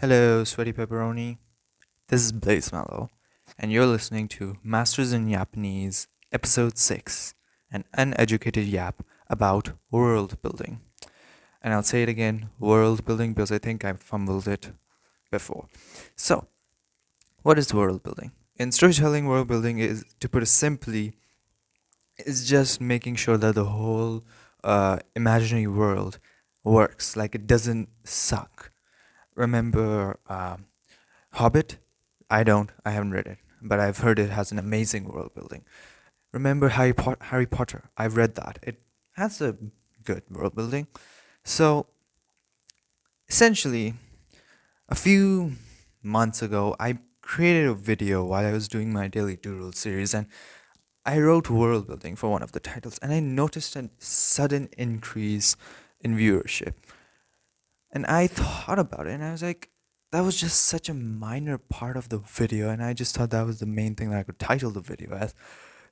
Hello, sweaty pepperoni. This is Blazemallow, and you're listening to Masters in Japanese, Episode 6, an uneducated yap about world building. And I'll say it again, world building, because I think I fumbled it before. So, what is world building? In storytelling, world building is, to put it simply, is just making sure that the whole imaginary world works, like it doesn't suck. Remember Hobbit? I don't. I haven't read it, but I've heard it has an amazing world building. Remember Harry Potter? I've read that. It has a good world building. So essentially, a few months ago, I created a video while I was doing my daily doodle series, and I wrote world building for one of the titles, and I noticed a sudden increase in viewership. And I thought about it and I was like, that was just such a minor part of the video. And I just thought that was the main thing that I could title the video as.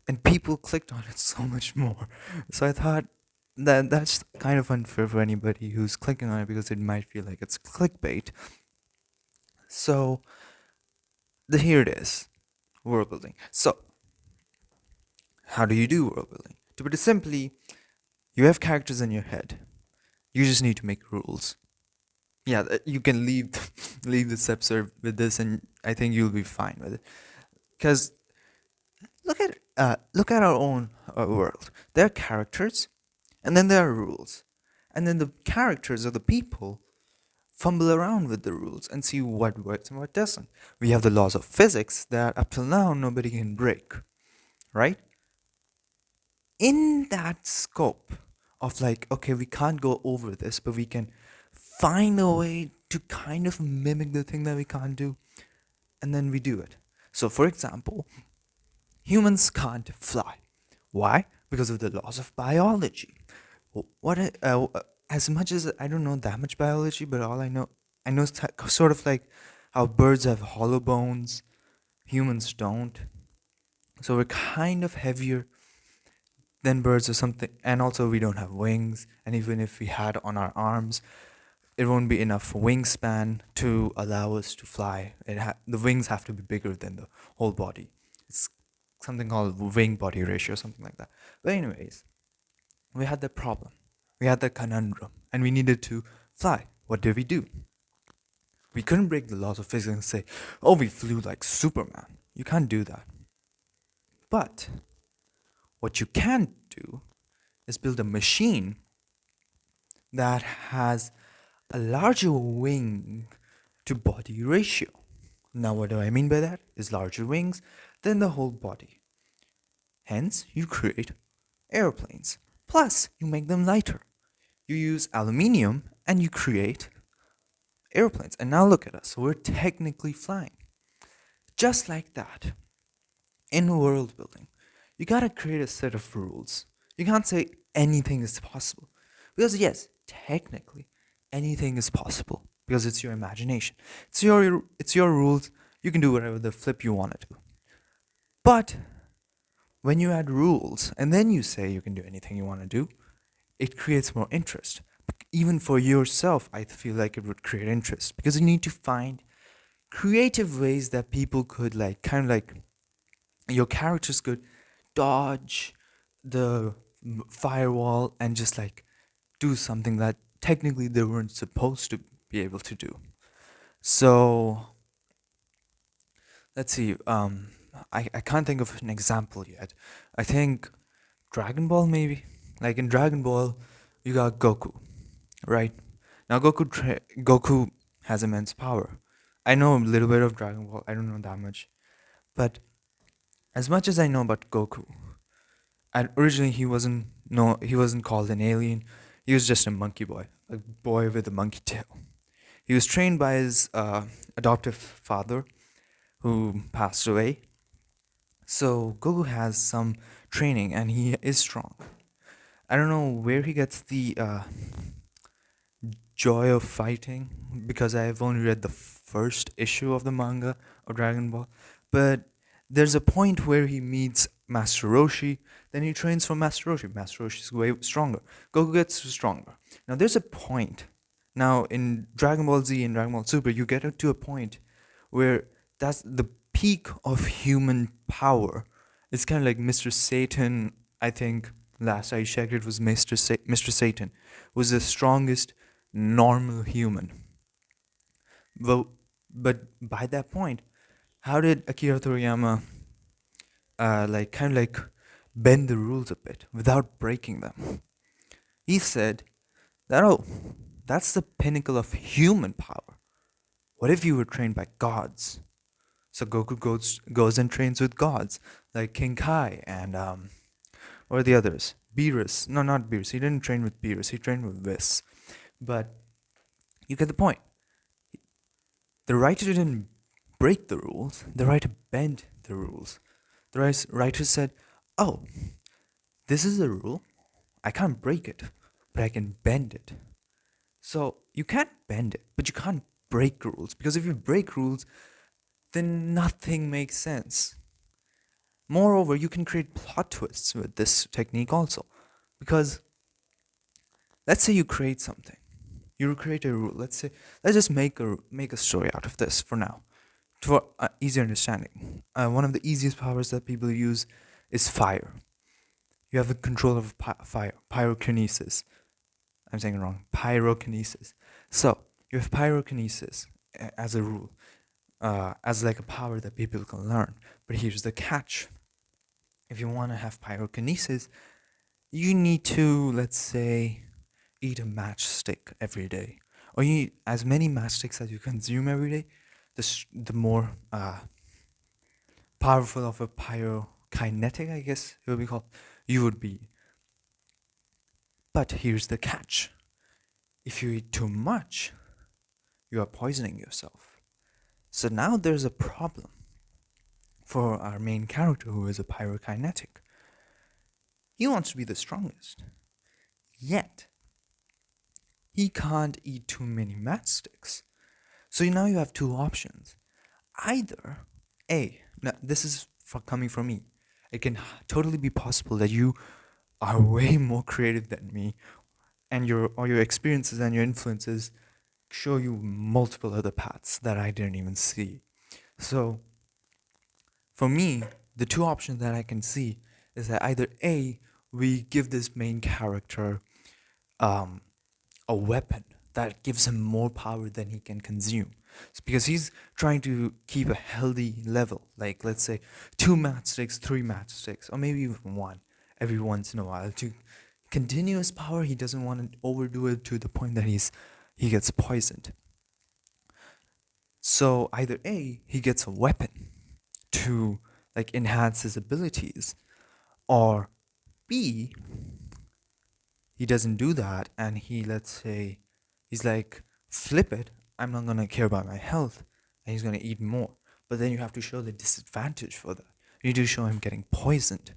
And people clicked on it so much more. So I thought that that's kind of unfair for anybody who's clicking on it because it might feel like it's clickbait. So here it is, world building. So how do you do world building? To put it simply, you have characters in your head. You just need to make rules. Yeah, you can leave leave this episode with this, and I think you'll be fine with it. Because look at our own world. There are characters, and then there are rules, and then the characters or the people fumble around with the rules and see what works and what doesn't. We have the laws of physics that up till now nobody can break, right? In that scope of like, okay, we can't go over this, but we can find a way to kind of mimic the thing that we can't do, and then we do it. So, for example, humans can't fly. Why? Because of the laws of biology. As much as I don't know that much biology, but all I know sort of like how birds have hollow bones, humans don't. So we're kind of heavier than birds or something, and also we don't have wings. And even if we had on our arms, it won't be enough wingspan to allow us to fly. The wings have to be bigger than the whole body. It's something called wing body ratio, something like that. But anyways, we had that problem. We had that conundrum, and we needed to fly. What did we do? We couldn't break the laws of physics and say, "Oh, we flew like Superman." You can't do that. But what you can do is build a machine that has a larger wing to body ratio. Now, what do I mean by that? Is larger wings than the whole body. Hence, you create airplanes. Plus, you make them lighter. You use aluminium and you create airplanes. And now look at us. We're technically flying. Just like that. In world building, you gotta create a set of rules. You can't say anything is possible. Because, yes, technically, anything is possible because it's your imagination. It's your rules. You can do whatever the flip you want to do. But when you add rules and then you say you can do anything you want to do, it creates more interest. Even for yourself, I feel like it would create interest because you need to find creative ways that people could like kind of like your characters could dodge the firewall and just like do something that technically they weren't supposed to be able to do. So let's see. I can't think of an example yet. I think Dragon Ball maybe. Like in Dragon Ball, you got Goku, right? Now Goku has immense power. I know a little bit of Dragon Ball. I don't know that much, but as much as I know about Goku, and originally he wasn't called an alien. He was just a monkey boy, a boy with a monkey tail. He was trained by his adoptive father, who passed away. So Goku has some training, and he is strong. I don't know where he gets the joy of fighting because I've only read the first issue of the manga of Dragon Ball, but there's a point where he meets Master Roshi, then he trains for Master Roshi. Master Roshi is way stronger. Goku gets stronger. Now there's a point. Now in Dragon Ball Z and Dragon Ball Super, you get to a point where that's the peak of human power. It's kind of like Mr. Satan. I think last I checked, it was Mr. Satan was the strongest normal human. But but by that point, how did Akira Toriyama like kind of like bend the rules a bit without breaking them? He said that, oh, that's the pinnacle of human power. What if you were trained by gods? So Goku goes and trains with gods like King Kai and what are the others? Beerus. No, not Beerus. He didn't train with Beerus. He trained with Whis. But you get the point. The writer didn't break the rules. The writer bent the rules. The writer said, "Oh, this is a rule. I can't break it, but I can bend it." So you can't bend it, but you can't break rules, because if you break rules, then nothing makes sense. Moreover, you can create plot twists with this technique also. Because let's say you create something. You create a rule. Let's just make a story out of this for now, for easier understanding. One of the easiest powers that people use is fire. You have a control of fire, pyrokinesis. I'm saying it wrong. Pyrokinesis. So you have pyrokinesis as a rule, as like a power that people can learn. But here's the catch: if you want to have pyrokinesis, you need to, let's say, eat a matchstick every day, or you eat as many matchsticks as you consume every day. The more powerful of a pyrokinetic, I guess it would be called, you would be. But here's the catch: if you eat too much, you are poisoning yourself. So now there's a problem for our main character, who is a pyrokinetic. He wants to be the strongest, yet he can't eat too many matchsticks. So now you have two options. Either A, now this is coming from me. It can totally be possible that you are way more creative than me, and your experiences and your influences show you multiple other paths that I didn't even see. So for me, the two options that I can see is that either A, we give this main character um, a weapon that gives him more power than he can consume. It's because he's trying to keep a healthy level, like let's say 2 matchsticks, 3 matchsticks, or maybe even one every once in a while. To continuous power, he doesn't want to overdo it to the point that he gets poisoned. So either A, he gets a weapon to like enhance his abilities, or B, he doesn't do that and he, let's say, he's like, flip it, I'm not gonna care about my health, and he's gonna eat more. But then you have to show the disadvantage for that. You need to show him getting poisoned.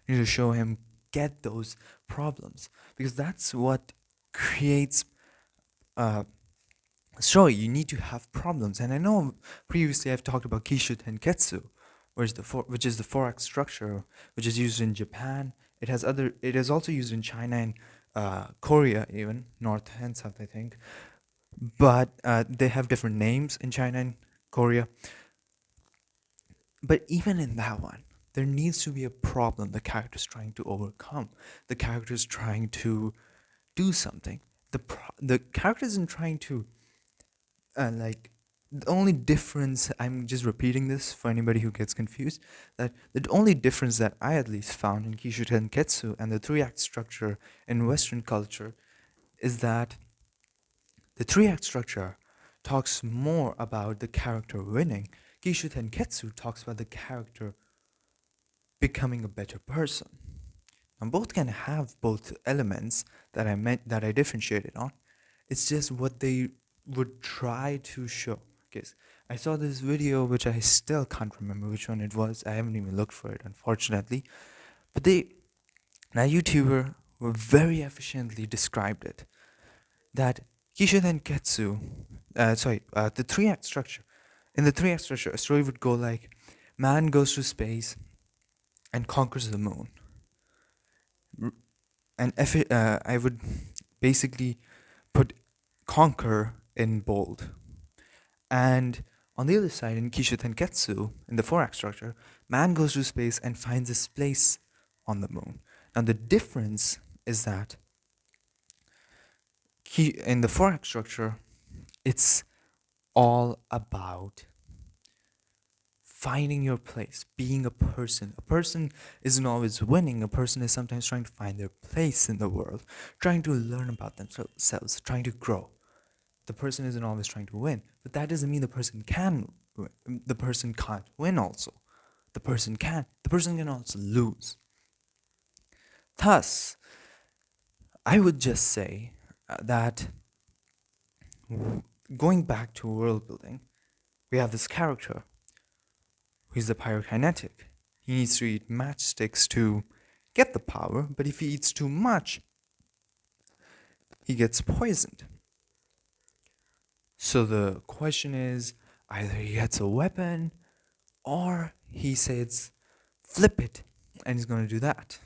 You need to show him get those problems, because that's what creates story. You need to have problems. And I know previously I've talked about Kishu Tenketsu, which is the 4-act structure, which is used in Japan. It is also used in China and Korea, even North and South, I think. But they have different names in China and Korea. But even in that one, there needs to be a problem the character is trying to overcome. The character is trying to do something. The character isn't trying to like, the only difference, I'm just repeating this for anybody who gets confused, that the only difference that I at least found in Kishu Tenketsu and the 3-act structure in Western culture is that the 3-act structure talks more about the character winning. Kishu Tenketsu talks about the character becoming a better person. And both can have both elements that I differentiated on. It's just what they would try to show. Because I saw this video, which I still can't remember which one it was. I haven't even looked for it, unfortunately. But a YouTuber were very efficiently described it. That Kishu Tenketsu, the 3-act structure. In the 3-act structure, a story would go like, man goes to space and conquers the moon. And I would basically put conquer in bold. And on the other side, in Kishu Tenketsu, in the 4 act structure, man goes to space and finds his place on the moon. Now, the difference is that in the 4 act structure, it's all about finding your place, being a person. A person isn't always winning, a person is sometimes trying to find their place in the world, trying to learn about themselves, trying to grow. The person isn't always trying to win, but that doesn't mean the person can win. The person can't win also. The person can. The person can also lose. Thus, I would just say that going back to world building, we have this character who is the pyrokinetic. He needs to eat matchsticks to get the power, but if he eats too much, he gets poisoned. So the question is either he gets a weapon or he says, flip it, and he's going to do that.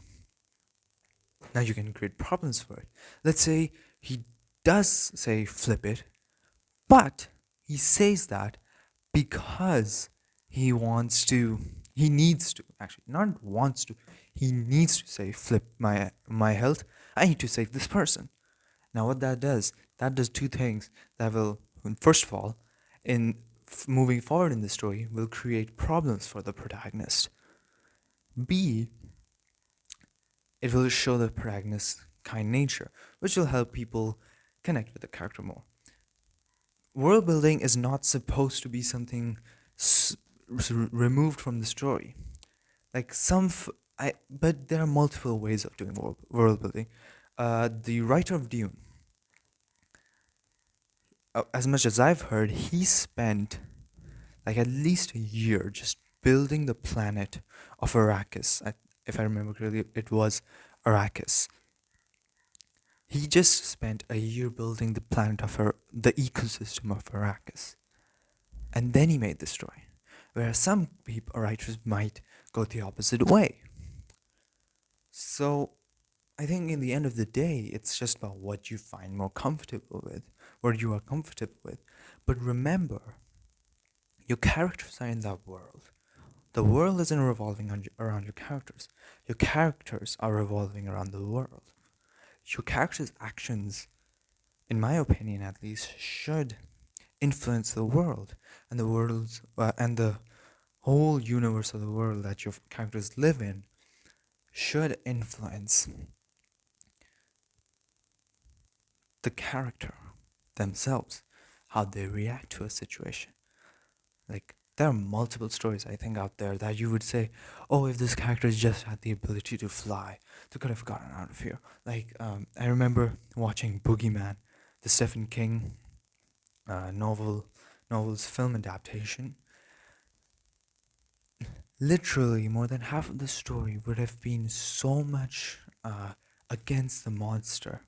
Now you can create problems for it. Let's say he does say flip it, but he says that because he needs to, actually, not wants to, he needs to say flip my health. I need to save this person. Now what that does two things that will, first of all, in moving forward in the story, will create problems for the protagonist. B, it will show the protagonist's kind nature, which will help people connect with the character more. World building is not supposed to be something removed from the story. Like but there are multiple ways of doing world building. The writer of Dune, as much as I've heard, he spent like at least a year just building the planet of Arrakis. If I remember correctly, it was Arrakis. He just spent a year building the planet of the ecosystem of Arrakis, and then he made the story. Whereas some people, writers might go the opposite way. So I think in the end of the day, it's just about what you find more comfortable with, what you are comfortable with. But remember, your characters are in that world. The world isn't revolving around your characters. Your characters are revolving around the world. Your character's actions, in my opinion at least, should influence the world and the whole universe of the world that your characters live in should influence the character themselves, how they react to a situation. Like, there are multiple stories I think out there that you would say, oh, if this character just had the ability to fly, they could have gotten out of here. Like, I remember watching Boogeyman, the Stephen King novel's film adaptation. Literally, more than half of the story would have been so much against the monster.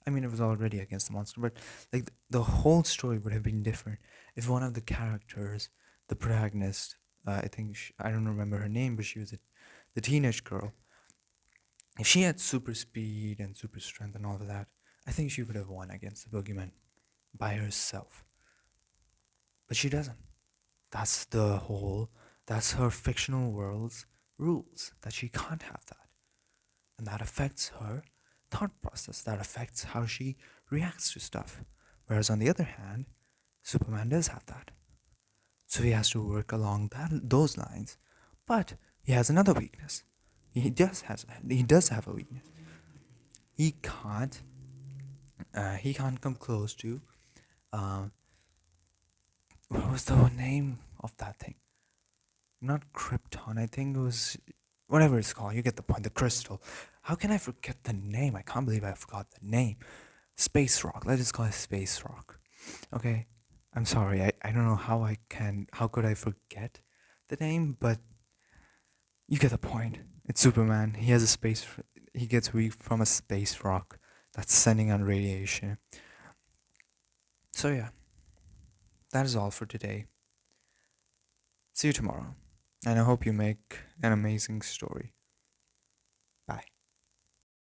I mean, it was already against the monster, but like the whole story would have been different if one of the characters, the protagonist, I think I don't remember her name, but she was the teenage girl. If she had super speed and super strength and all of that, I think she would have won against the boogeyman by herself. But she doesn't. That's the whole, that's her fictional world's rules, that she can't have that. And that affects her thought process, that affects how she reacts to stuff. Whereas on the other hand, Superman does have that. So he has to work along those lines. But he has another weakness. He does have a weakness. He can't come close to what was the name of that thing? Not Krypton. I think it was whatever it's called. You get the point. The crystal. How can I forget the name? I can't believe I forgot the name. Space rock. Let's just call it space rock. Okay. I'm sorry. I don't know how could I forget the name, but you get the point. It's Superman. He gets weak from a space rock that's sending out radiation. So yeah, that is all for today. See you tomorrow. And I hope you make an amazing story.